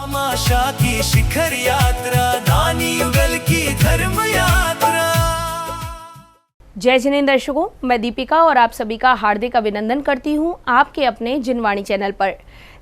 भामाशाह की शिखर यात्रा, दानी युगल की धर्म यात्रा। जय जिनेंद्र दर्शकों, मैं दीपिका और आप सभी का हार्दिक अभिनंदन करती हूं आपके अपने जिनवाणी चैनल पर।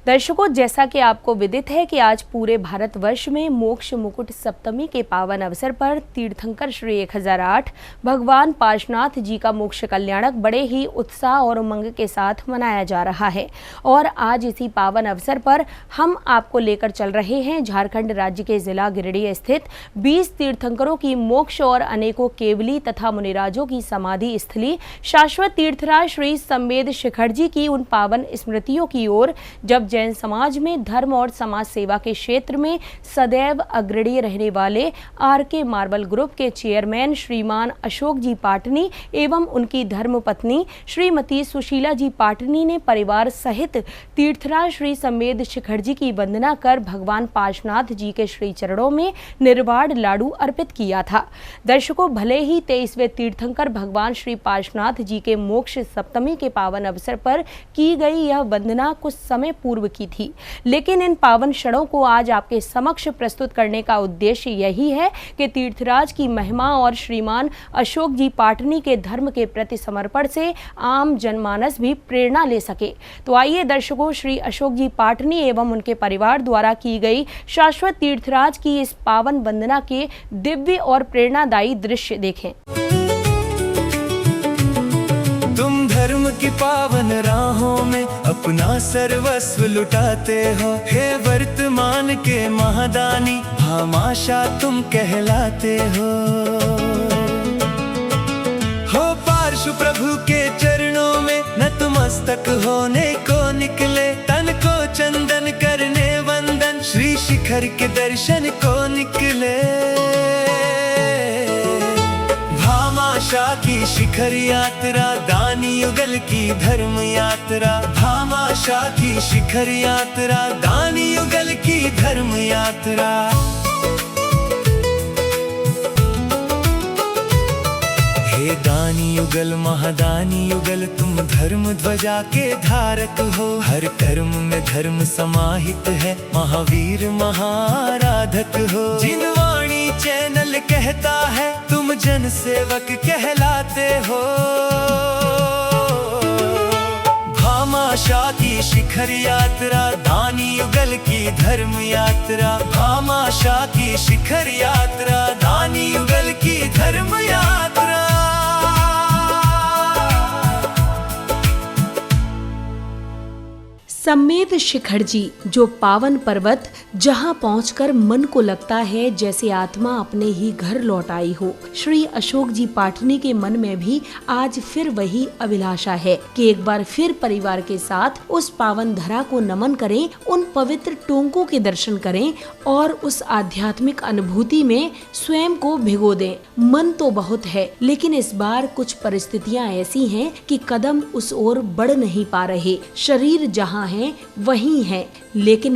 दर्शकों, जैसा कि आपको विदित है कि आज पूरे भारतवर्ष में मोक्ष मुकुट सप्तमी के पावन अवसर पर तीर्थंकर श्री 1008 भगवान पार्श्वनाथ जी का मोक्ष कल्याणक बड़े ही उत्साह और उमंग के साथ मनाया जा रहा है। और आज इसी पावन अवसर पर हम आपको लेकर चल रहे हैं झारखंड राज्य के जिला गिरिडीह स्थित 20 तीर्थंकरों की मोक्ष और अनेकों केवली तथा मुनिराजों की समाधि स्थली शाश्वत तीर्थराज श्री सम्मेद शिखर जी की उन पावन स्मृतियों की ओर, जब जैन समाज में धर्म और समाज सेवा के क्षेत्र में सदैव अग्रणी रहने वाले आरके मार्बल ग्रुप के चेयरमैन श्रीमान अशोक जी पाटनी एवं उनकी धर्मपत्नी श्रीमती सुशीला जी पाटनी ने परिवार सहित तीर्थराज श्री सम्मेद शिखर जी की वंदना कर भगवान पार्श्वनाथ जी के श्री चरणों में निर्वाण लाडू अर्पित किया था। दर्शकों, भले ही 23वें तीर्थंकर भगवान श्री पार्श्वनाथ जी के मोक्ष सप्तमी के पावन अवसर पर की गई यह वंदना कुछ समय पूर्व की थी, लेकिन इन पावन क्षणों को आज आपके समक्ष प्रस्तुत करने का उद्देश्य यही है कि तीर्थराज की महिमा और श्रीमान अशोक जी पाटनी के धर्म के प्रति समर्पण से आम जनमानस भी प्रेरणा ले सके। तो आइए दर्शकों, श्री अशोक जी पाटनी एवं उनके परिवार द्वारा की गई शाश्वत तीर्थराज की इस पावन वंदना के दिव्य और प्रेरणादायी दृश्य देखें। तुम धर्म की पावन राहों में अपना सर्वस्व लुटाते हो, हे वर्तमान के महादानी भामाशाह तुम कहलाते हो पार्श्व प्रभु के चरणों में नतमस्तक होने को निकले, तन को चंदन करने वंदन श्री शिखर के दर्शन को निकले। भामाशाह की शिखर यात्रा, दानी युगल की धर्म यात्रा, भामाशाह की शिखर यात्रा, दानी युगल की धर्म यात्रा। हे दानी युगल महादानी युगल, तुम धर्म ध्वजा के धारक हो, हर कर्म में धर्म समाहित है, महावीर महाराधक हो। जिनवाणी चैनल कहता है तुम जन सेवक कहलाते हो। भामाशाह की शिखर यात्रा, दानी युगल की धर्म यात्रा, भामाशाह की शिखर यात्रा, दानी युगल की धर्म यात्रा। सम्मेद शिखर जी, जो पावन पर्वत जहां पहुंचकर मन को लगता है जैसे आत्मा अपने ही घर लौट आई हो। श्री अशोक जी पाटनी के मन में भी आज फिर वही अभिलाषा है कि एक बार फिर परिवार के साथ उस पावन धरा को नमन करें, उन पवित्र टोंकों के दर्शन करें और उस आध्यात्मिक अनुभूति में स्वयं को भिगो दें। मन तो बहुत है, लेकिन इस बार कुछ परिस्थितियां ऐसी हैं कि कदम उस ओर बढ़ नहीं पा रहे। शरीर जहां है वही है, लेकिन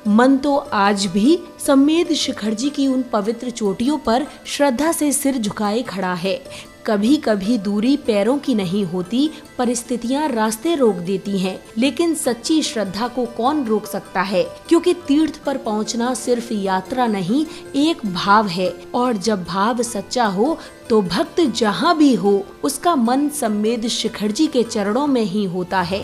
मन तो आज भी सम्मेद शिखर जी की उन पवित्र चोटियों पर श्रद्धा से सिर झुकाए खड़ा है। कभी कभी दूरी पैरों की नहीं होती, परिस्थितियां रास्ते रोक देती हैं, लेकिन सच्ची श्रद्धा को कौन रोक सकता है, क्योंकि तीर्थ पर पहुंचना सिर्फ यात्रा नहीं, एक भाव है। और जब भाव सच्चा हो तो भक्त जहां भी हो उसका मन सम्मेद शिखर जी के चरणों में ही होता है।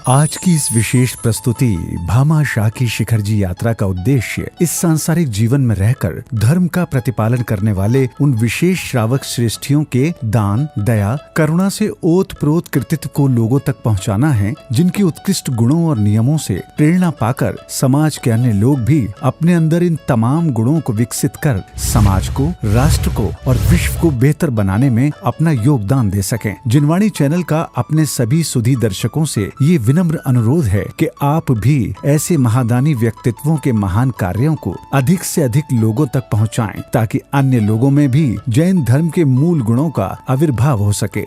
आज की इस विशेष प्रस्तुति भामाशाह की शिखर जी यात्रा का उद्देश्य इस सांसारिक जीवन में रहकर धर्म का प्रतिपालन करने वाले उन विशेष श्रावक श्रेष्ठियों के दान, दया, करुणा से ओतप्रोत कृतित्व को लोगों तक पहुंचाना है, जिनके उत्कृष्ट गुणों और नियमों से प्रेरणा पाकर समाज के अन्य लोग भी अपने अंदर इन तमाम गुणों को विकसित कर समाज को, राष्ट्र को और विश्व को बेहतर बनाने में अपना योगदान दे सकें। जिनवाणी चैनल का अपने सभी सुधी दर्शकों से ये विनम्र अनुरोध है कि आप भी ऐसे महादानी व्यक्तित्वों के महान कार्यों को अधिक से अधिक लोगों तक पहुंचाएं, ताकि अन्य लोगों में भी जैन धर्म के मूल गुणों का आविर्भाव हो सके।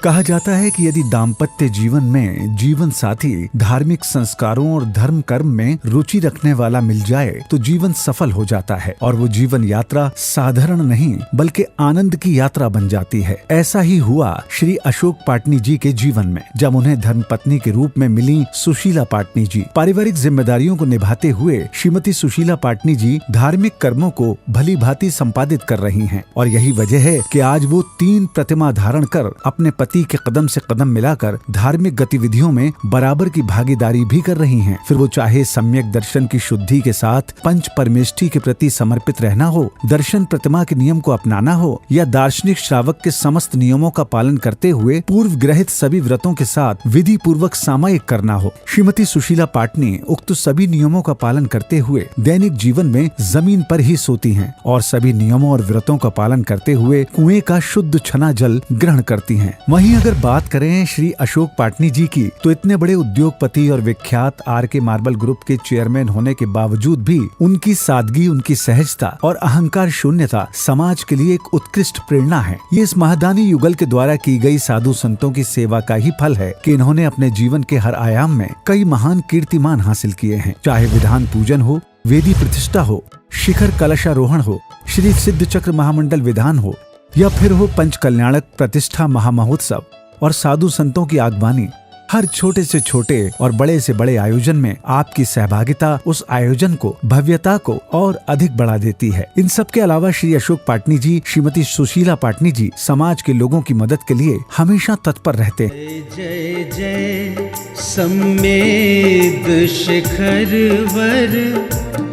कहा जाता है कि यदि दाम्पत्य जीवन में जीवन साथी धार्मिक संस्कारों और धर्म कर्म में रुचि रखने वाला मिल जाए तो जीवन सफल हो जाता है और वो जीवन यात्रा साधारण नहीं बल्कि आनंद की यात्रा बन जाती है। ऐसा ही हुआ श्री अशोक पाटनी जी के जीवन में, जब उन्हें धर्मपत्नी के रूप में मिली सुशीला पाटनी जी। पारिवारिक जिम्मेदारियों को निभाते हुए श्रीमती सुशीला पाटनी जी धार्मिक कर्मों को भली भांति संपादित कर रही हैं और यही वजह है कि आज वो 3 प्रतिमा धारण कर अपने पति के कदम से कदम मिलाकर धार्मिक गतिविधियों में बराबर की भागीदारी भी कर रही हैं। फिर वो चाहे सम्यक दर्शन की शुद्धि के साथ पंच परमेष्ठी के प्रति समर्पित रहना हो, दर्शन प्रतिमा के नियम को अपनाना हो या दार्शनिक श्रावक के समस्त नियमों का पालन करते हुए पूर्व ग्रहित सभी व्रतों के साथ विधि पूर्वक सामायिक करना हो। श्रीमती सुशीला पाटनी उक्त सभी नियमों का पालन करते हुए दैनिक जीवन में जमीन पर ही सोती हैं और सभी नियमों और व्रतों का पालन करते हुए कुएं का शुद्ध छना जल ग्रहण करती हैं। वहीं अगर बात करें श्री अशोक पाटनी जी की तो इतने बड़े उद्योगपति और विख्यात आर.के. मार्बल ग्रुप के चेयरमैन होने के बावजूद भी उनकी सादगी, उनकी सहजता और अहंकार शून्यता समाज के लिए एक उत्कृष्ट प्रेरणा है। ये इस महादानी युगल के द्वारा की गई साधु संतों की सेवा का ही फल है कि इन्होंने अपने जीवन के हर आयाम में कई महान कीर्तिमान हासिल किए हैं। चाहे विधान पूजन हो, वेदी प्रतिष्ठा हो, शिखर कलशारोहण हो, श्री सिद्ध चक्र महामंडल विधान हो या फिर हो पंच कल्याणक प्रतिष्ठा महामहोत्सव और साधु संतों की आगवानी, हर छोटे से छोटे और बड़े से बड़े आयोजन में आपकी सहभागिता उस आयोजन को, भव्यता को और अधिक बढ़ा देती है। इन सब के अलावा श्री अशोक पाटनी जी, श्रीमती सुशीला पाटनी जी समाज के लोगों की मदद के लिए हमेशा तत्पर रहते हैं। जय जय सम्मेद शिखर वर,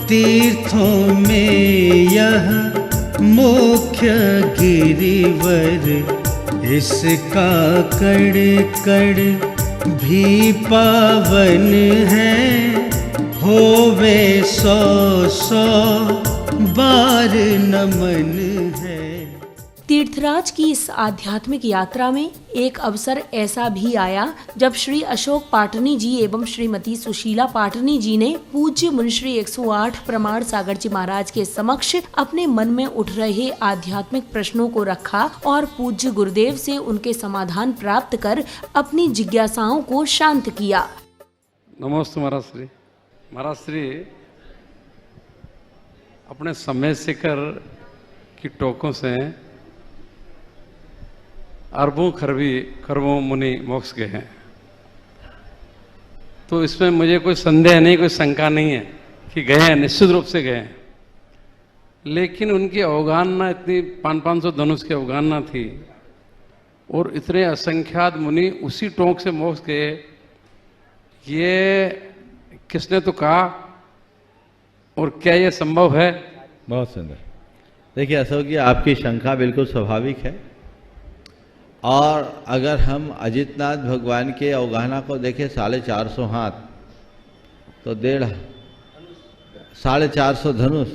तीर्थों में यह मुख्य गिरिवर, इसका कड़ कड़ भी पावन है, होवे 100 बार नमन है। तीर्थराज की इस आध्यात्मिक यात्रा में एक अवसर ऐसा भी आया जब श्री अशोक पाटनी जी एवं श्रीमती सुशीला पाटनी जी ने पूज्य मुनिश्री 108 प्रमाण सागर जी महाराज के समक्ष अपने मन में उठ रहे आध्यात्मिक प्रश्नों को रखा और पूज्य गुरुदेव से उनके समाधान प्राप्त कर अपनी जिज्ञासाओं को शांत किया। नमस्ते महाराज श्री। महाराज श्री अपने समय शिखर की टोकों से अरबों खरबों मुनि मोक्ष गए हैं, तो इसमें मुझे कोई संदेह नहीं, कोई शंका नहीं है कि गए हैं, निश्चित रूप से गए हैं। लेकिन उनकी अवगाहना इतनी 500 धनुष की अवगाहना थी और इतने असंख्यात मुनि उसी टोंक से मोक्ष गए, ये किसने तो कहा और क्या ये संभव है? बहुत सुंदर। देखिए अशोक जी, आपकी शंका बिल्कुल स्वाभाविक है और अगर हम अजितनाथ भगवान के अवगाहना को देखें 450 हाथ तो 450 धनुष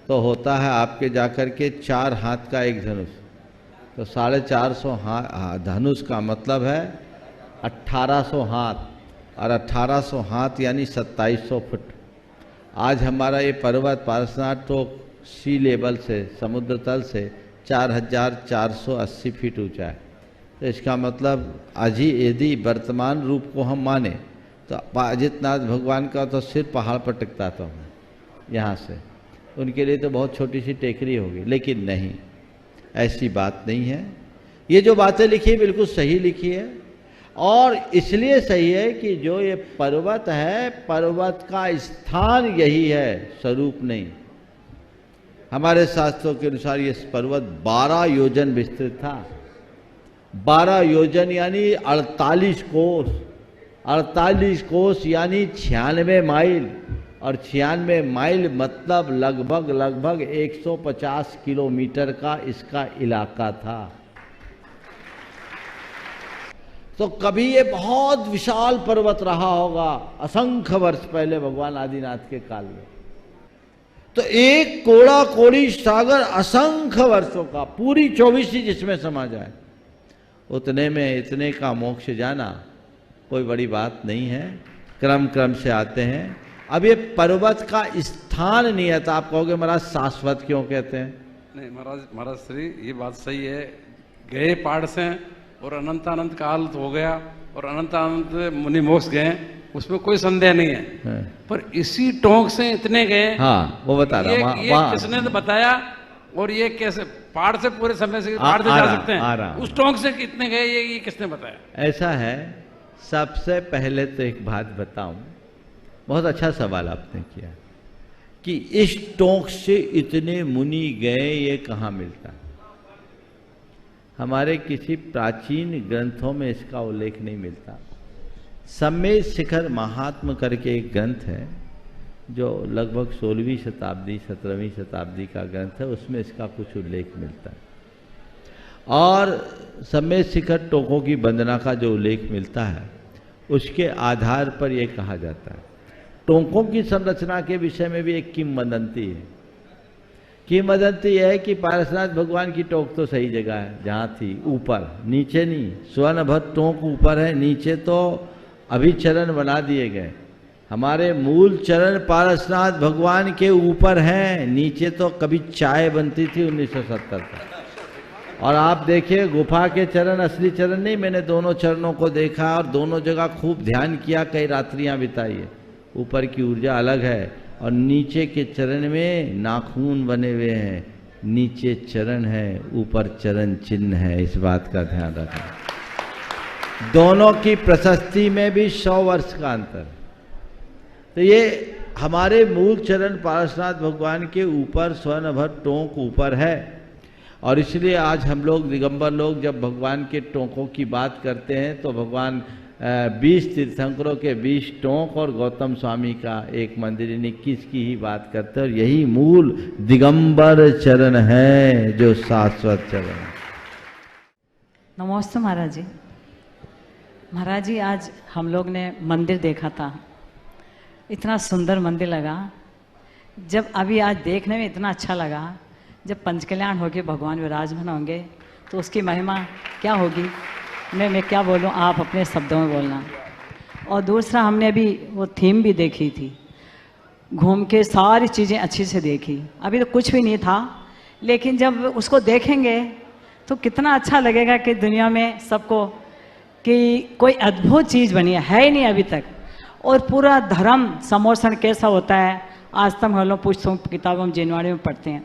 तो होता है आपके जाकर के 4 हाथ का एक धनुष, तो 450 धनुष का मतलब है 1800 हाथ और 1800 हाथ यानी 2700 फुट। आज हमारा ये पर्वत पारसनाथ तो सी लेवल से, समुद्र तल से 4480 फीट ऊंचा है। तो इसका मतलब आज ही यदि वर्तमान रूप को हम माने तो अजितनाथ भगवान का तो सिर पहाड़ पर टिकता था यहाँ से, उनके लिए तो बहुत छोटी सी टेकरी होगी। लेकिन नहीं, ऐसी बात नहीं है। ये जो बातें लिखी है बिल्कुल सही लिखी है और इसलिए सही है कि जो ये पर्वत है, पर्वत का स्थान यही है, स्वरूप नहीं। हमारे शास्त्रों के अनुसार ये पर्वत 12 योजन विस्तृत था। 12 योजन यानी 48 कोस, 48 कोस यानी 96 माइल और 96 माइल मतलब लगभग 150 किलोमीटर का इसका इलाका था। तो कभी ये बहुत विशाल पर्वत रहा होगा असंख्य वर्ष पहले भगवान आदिनाथ के काल में। तो एक कोड़ा कोड़ी सागर असंख्य वर्षों का, पूरी 24 जिसमें समा जाए, उतने में इतने का मोक्ष जाना कोई बड़ी बात नहीं है। क्रम क्रम से आते हैं। अब ये पर्वत का स्थान नहीं है तो आप कहोगे महाराज शाश्वत क्यों कहते हैं? नहीं महाराज श्री, ये बात सही है, गए पहाड़ से और अनंत अनंत काल हो गया और अनंत अनंत मुनि मोक्ष गए, उसमें कोई संदेह नहीं है। पर इसी टोंक से इतने गए, हाँ वो बता रहा ये किसने तो बताया, और ये कैसे पहाड़ से पूरे समय से पहाड़ से जा सकते हैं, उस टोंक से कितने गए ये किसने बताया? ऐसा है, सबसे पहले तो एक बात बताऊं, बहुत अच्छा सवाल आपने किया कि इस टोंक से इतने मुनि गए, ये कहाँ मिलता है? हमारे किसी प्राचीन ग्रंथों में इसका उल्लेख नहीं मिलता। सम्मेद शिखर महात्म करके एक ग्रंथ है जो लगभग 16वीं शताब्दी 17वीं शताब्दी का ग्रंथ है, उसमें इसका कुछ उल्लेख मिलता है। और सम्मेद शिखर टोंकों की वंदना का जो उल्लेख मिलता है उसके आधार पर यह कहा जाता है। टोंकों की संरचना के विषय में भी एक किंवदंती है। किंवदंती यह है कि पारसनाथ भगवान की टोंक तो सही जगह है जहाँ थी, ऊपर, नीचे नहीं। स्वर्णभद्र टोंक ऊपर है, नीचे तो अभी चरण बना दिए गए। हमारे मूल चरण पारसनाथ भगवान के ऊपर हैं, नीचे तो कभी चाय बनती थी 1970 तक। और आप देखिए गुफा के चरण असली चरण नहीं, मैंने दोनों चरणों को देखा और दोनों जगह खूब ध्यान किया, कई रात्रियां बिताई है। ऊपर की ऊर्जा अलग है और नीचे के चरण में नाखून बने हुए हैं, नीचे चरण है, ऊपर चरण चिन्ह है, इस बात का ध्यान रखना। दोनों की प्रशस्ति में भी 100 वर्ष का अंतर। तो ये हमारे मूल चरण पारसनाथ भगवान के ऊपर स्वर्णभद्र टोंक ऊपर है, और इसलिए आज हम लोग दिगंबर लोग जब भगवान के टोंकों की बात करते हैं तो भगवान 20 तीर्थंकरों के 20 टोंक और गौतम स्वामी का एक मंदिर, 21 की ही बात करते हैं। और यही मूल दिगंबर चरण है जो शाश्वत चरण है। नमस्ते महाराज जी। महाराज जी, आज हम लोग ने मंदिर देखा था, इतना सुंदर मंदिर लगा। जब अभी आज देखने में इतना अच्छा लगा, जब पंचकल्याण होके भगवान विराजमान होंगे तो उसकी महिमा क्या होगी, मैं क्या बोलूं, आप अपने शब्दों में बोलना। और दूसरा, हमने अभी वो थीम भी देखी थी, घूम के सारी चीज़ें अच्छी से देखी। अभी तो कुछ भी नहीं था, लेकिन जब उसको देखेंगे तो कितना अच्छा लगेगा कि दुनिया में सबको कि कोई अद्भुत चीज़ बनी है ही नहीं अभी तक। और पूरा धर्म समोषण कैसा होता है, आज तक हम लोग पुस्तकों किताबों में जिनवाणी में पढ़ते हैं,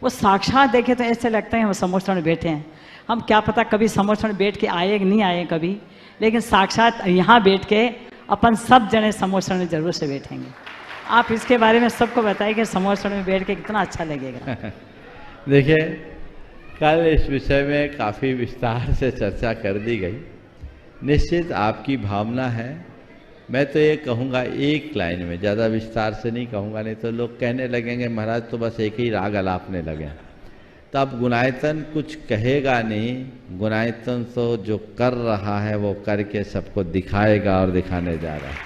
वो साक्षात देखे तो ऐसे लगता है हम समोषण में बैठे हैं। हम क्या पता कभी समोषण में बैठ के आए कि नहीं आए कभी, लेकिन साक्षात यहाँ बैठ के अपन सब जने समोषण में जरूर से बैठेंगे। आप इसके बारे में सबको बताइए कि समोषण में बैठ के कितना अच्छा लगेगा। देखिए, कल इस विषय में काफ़ी विस्तार से चर्चा कर दी गई। निश्चित आपकी भावना है। मैं तो ये कहूँगा एक लाइन में, ज़्यादा विस्तार से नहीं कहूँगा, नहीं तो लोग कहने लगेंगे महाराज तो बस एक ही राग अलापने लगे। तब गुणायतन कुछ कहेगा नहीं, गुणायतन तो जो कर रहा है वो करके सबको दिखाएगा और दिखाने जा रहा है।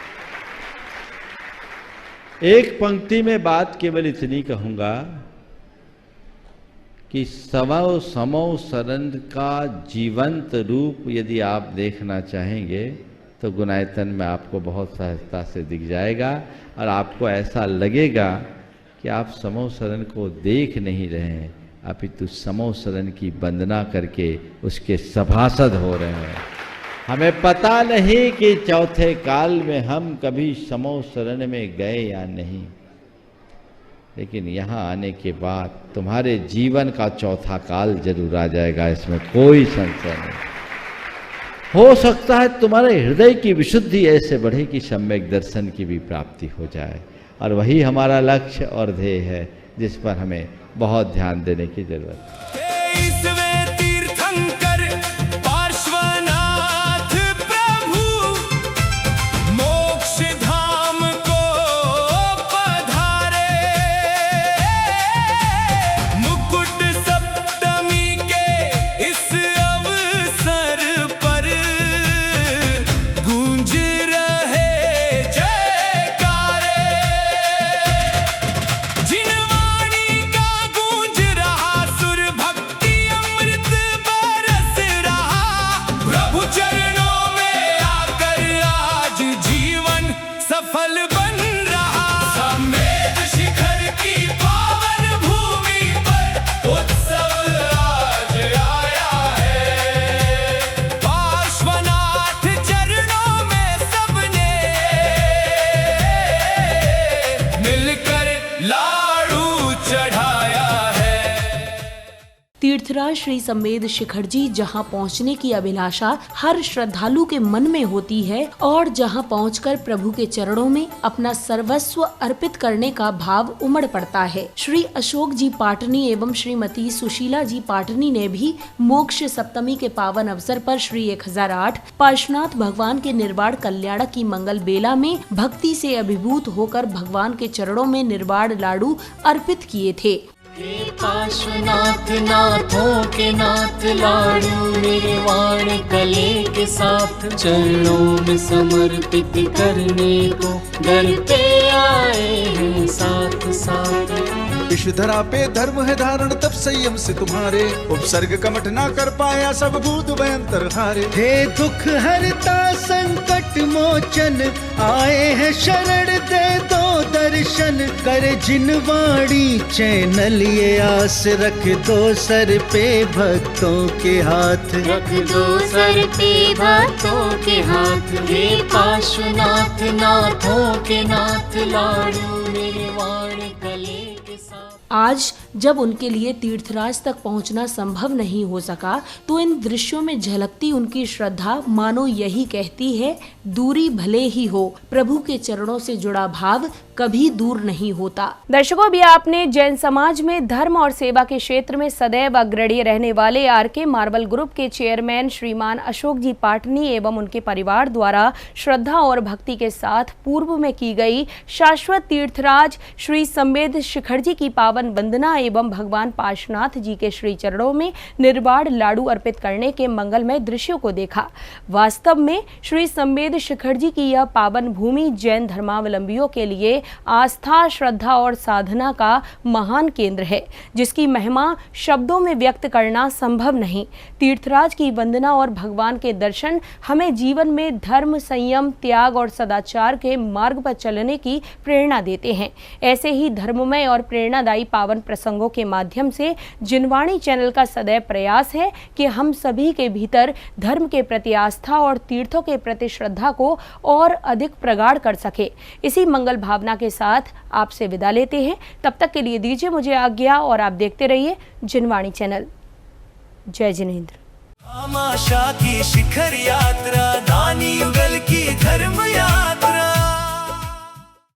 एक पंक्ति में बात केवल इतनी कहूँगा कि समौ समौ शरण का जीवंत रूप यदि आप देखना चाहेंगे तो गुणायतन में आपको बहुत सहजता से दिख जाएगा, और आपको ऐसा लगेगा कि आप समौ शरण को देख नहीं रहे हैं, अपितु समौ शरण की वंदना करके उसके सभासद हो रहे हैं। हमें पता नहीं कि चौथे काल में हम कभी समौ शरण में गए या नहीं, लेकिन यहाँ आने के बाद तुम्हारे जीवन का चौथा काल जरूर आ जाएगा, इसमें कोई संशय नहीं। हो सकता है तुम्हारे हृदय की विशुद्धि ऐसे बढ़े कि सम्यक दर्शन की भी प्राप्ति हो जाए, और वही हमारा लक्ष्य और ध्येय है जिस पर हमें बहुत ध्यान देने की जरूरत है। तीर्थराज श्री संवेद शिखर जी जहाँ पहुँचने की अभिलाषा हर श्रद्धालु के मन में होती है और जहाँ पहुँचकर प्रभु के चरणों में अपना सर्वस्व अर्पित करने का भाव उमड़ पड़ता है। श्री अशोक जी पाटनी एवं श्रीमती सुशीला जी पाटनी ने भी मोक्ष सप्तमी के पावन अवसर पर श्री 1008 पार्श्वनाथ भगवान के निर्वाण कल्याण की मंगल बेला में भक्ति से अभिभूत होकर भगवान के चरणों में निर्वाण लाडू अर्पित किए थे। हे पार्श्वनाथ नाथों के नाथ लाडू निर्वाण कले के साथ चरणों में समर्पित करने को दर पे आए हैं साथ साथ। विश्वधरा पे धर्म है धारण तब संयम से तुम्हारे उपसर्ग कमठ ना कर पाया सब भूत भयंतर हारे। हे दुख हरता संकट मोचन आए हैं शरण दे दो दर्शन कर जिनवाणी चैनल ये आस रख दो सर पे भक्तों के हाथ रख दो सर पे भक्तों के हाथ। हे पार्श्वनाथ नाथों के नाथ लाडू निर्वाण कले के साथ। आज जब उनके लिए तीर्थराज तक पहुंचना संभव नहीं हो सका तो इन दृश्यों में झलकती उनकी श्रद्धा मानो यही कहती है, दूरी भले ही हो प्रभु के चरणों से जुड़ा भाव कभी दूर नहीं होता। दर्शकों, अभी आपने जैन समाज में धर्म और सेवा के क्षेत्र में सदैव अग्रणी रहने वाले आरके मार्बल ग्रुप के चेयरमैन श्रीमान अशोक जी पाटनी एवं उनके परिवार द्वारा श्रद्धा और भक्ति के साथ पूर्व में की गई शाश्वत तीर्थराज श्री संवेद शिखर जी की पावन वंदना एवं भगवान पार्श्वनाथ जी के श्री चरणों में निर्वाण लाडू अर्पित करने के मंगलमय दृश्यों को देखा। वास्तव में श्री संवेद शिखर जी की यह पावन भूमि जैन धर्मावलंबियों के लिए आस्था, श्रद्धा और साधना का महान केंद्र है, जिसकी महिमा शब्दों में व्यक्त करना संभव नहीं। तीर्थराज की वंदना और भगवान के दर्शन हमें जीवन में धर्म, संयम, त्याग और सदाचार के मार्ग पर चलने की प्रेरणा देते हैं। ऐसे ही धर्ममय और प्रेरणादायी पावन प्रसंगों के माध्यम से जिनवाणी चैनल का सदैव प्रयास है कि हम सभी के भीतर धर्म के प्रति आस्था और तीर्थों के प्रति श्रद्धा को और अधिक प्रगाढ़ कर सके। इसी मंगल भावना के साथ आपसे विदा लेते हैं। तब तक के लिए दीजिए मुझे आज्ञा और आप देखते रहिए जिनवाणी चैनल। जय जिनेंद्र। भामा शाखी शिखर यात्रा, दानी युगल की धर्म यात्रा।